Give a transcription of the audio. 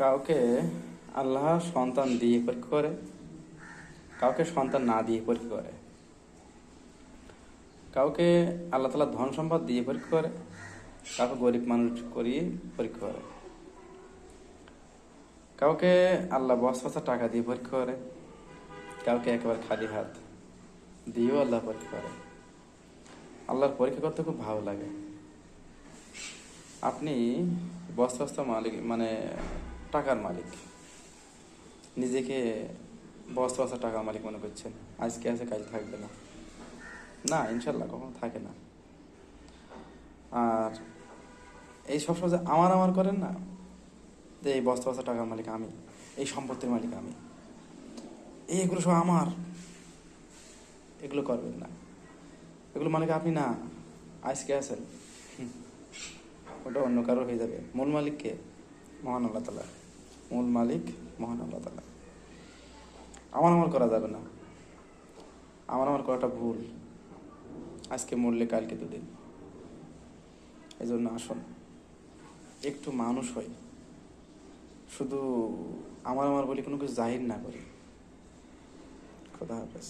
কাউকে আল্লাহ সন্তান দিয়ে পরীক্ষা করে, কাউকে সন্তান না দিয়ে পরীক্ষা করে। কাউকে আল্লাহ তাআলা ধন সম্পদ দিয়ে পরীক্ষা করে, কাউকে গরিব মানুষ করিয়ে পরীক্ষা করে। কাউকে আল্লাহ বস্তা টাকা দিয়ে পরীক্ষা করে, কাউকে একেবারে খালি হাত দিয়েও আল্লাহ পরীক্ষা করে। আল্লাহর পরীক্ষা করতে খুব ভালো লাগে। আপনি বস্তা মালিক, মানে টাকার মালিক, নিজেকে বস্তা টাকার মালিক মনে করছেন। আজকে আছে, কাল থাকবে না। না, ইনশাল্লাহ কখনো থাকে না। আর এই সবসময় যে আমার আমার করেন না, যে এই বস্তা টাকার মালিক আমি, এই সম্পত্তির মালিক আমি, এইগুলো সব আমার, এগুলো করবেন না। এগুলো মালিক আপনি না, আজকে আছেন, ওটা অন্য কারো হয়ে যাবে। মূল মালিক কে? মহান আল্লাহ তাআলা। মূল মালিক মহান আল্লাহ তাআলা। আমার করা যাবে না। আমার করাটা ভুল। আজকে মরলে কালকে দুদিন। এই জন্য আসুন একটু মানুষ হই, শুধু আমার বলি কোনো কিছু জাহির না করি। খোদা হাফেজ।